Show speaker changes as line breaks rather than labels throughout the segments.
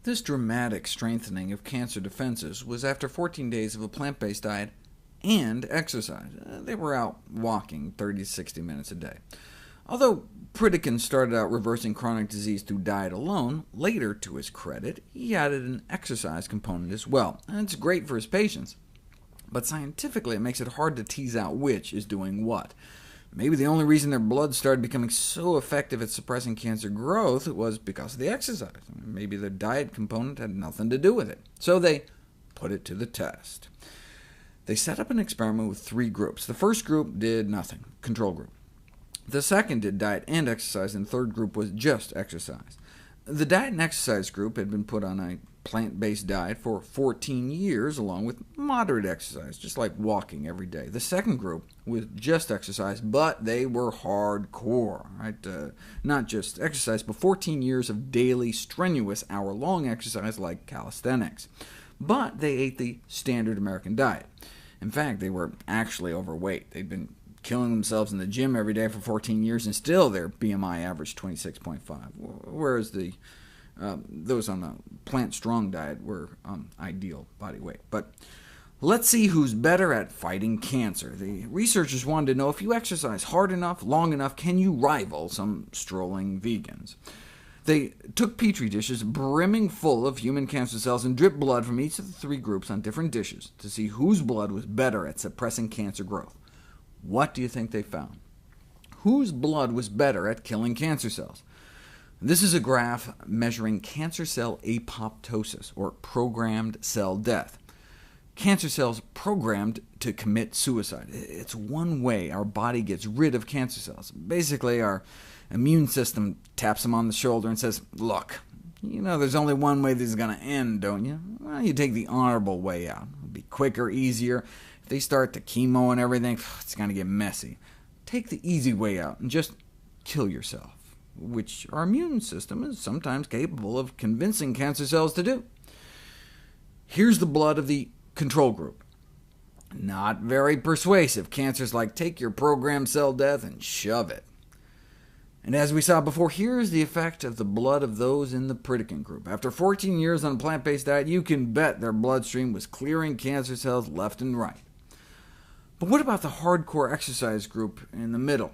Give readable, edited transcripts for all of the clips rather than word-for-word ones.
This dramatic strengthening of cancer defenses was after 14 days of a plant-based diet and exercise. They were out walking 30 to 60 minutes a day. Although Pritikin started out reversing chronic disease through diet alone, later, to his credit, he added an exercise component as well, and it's great for his patients. But scientifically, it makes it hard to tease out which is doing what. Maybe the only reason their blood started becoming so effective at suppressing cancer growth was because of the exercise. Maybe the diet component had nothing to do with it. So they put it to the test. They set up an experiment with 3 groups. The first group did nothing, control group. The second did diet and exercise, and the third group was just exercise. The diet and exercise group had been put on a plant-based diet for 14 years, along with moderate exercise, just like walking every day. The second group was just exercise, but they were hardcore, right? Not just exercise, but 14 years of daily, strenuous, hour-long exercise like calisthenics. But they ate the standard American diet. In fact, they were actually overweight. They'd been killing themselves in the gym every day for 14 years, and still their BMI averaged 26.5, whereas those on the Plant Strong diet were ideal body weight. But let's see who's better at fighting cancer. The researchers wanted to know, if you exercise hard enough, long enough, can you rival some strolling vegans? They took Petri dishes brimming full of human cancer cells and dripped blood from each of the 3 groups on different dishes to see whose blood was better at suppressing cancer growth. What do you think they found? Whose blood was better at killing cancer cells? This is a graph measuring cancer cell apoptosis, or programmed cell death. Cancer cells programmed to commit suicide. It's one way our body gets rid of cancer cells. Basically, our immune system taps them on the shoulder and says, look, you know there's only one way this is going to end, don't you? Well, you take the honorable way out. It'll be quicker, easier. If they start the chemo and everything, it's going to get messy. Take the easy way out and just kill yourself, which our immune system is sometimes capable of convincing cancer cells to do. Here's the blood of the control group. Not very persuasive. Cancer's like, take your programmed cell death and shove it. And as we saw before, here's the effect of the blood of those in the Pritikin group. After 14 years on a plant-based diet, you can bet their bloodstream was clearing cancer cells left and right. But what about the hardcore exercise group in the middle?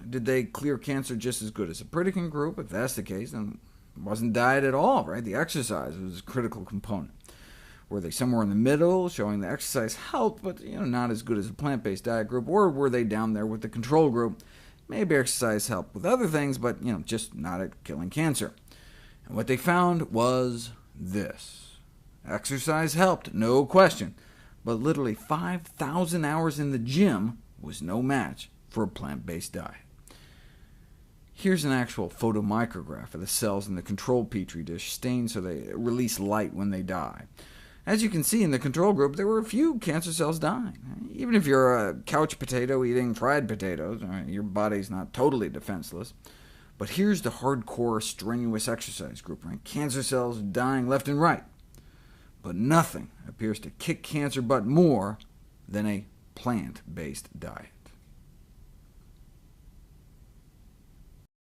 Did they clear cancer just as good as the Pritikin group? If that's the case, then it wasn't diet at all, right? The exercise was a critical component. Were they somewhere in the middle, showing the exercise helped, but not as good as a plant-based diet group? Or were they down there with the control group? Maybe exercise helped with other things, but just not at killing cancer. And what they found was this. Exercise helped, no question, but literally 5,000 hours in the gym was no match for a plant-based diet. Here's an actual photomicrograph of the cells in the control Petri dish, stained so they release light when they die. As you can see in the control group, there were a few cancer cells dying. Even if you're a couch potato eating fried potatoes, your body's not totally defenseless. But here's the hardcore, strenuous exercise group, right? Cancer cells dying left and right. But nothing appears to kick cancer butt more than a plant-based diet.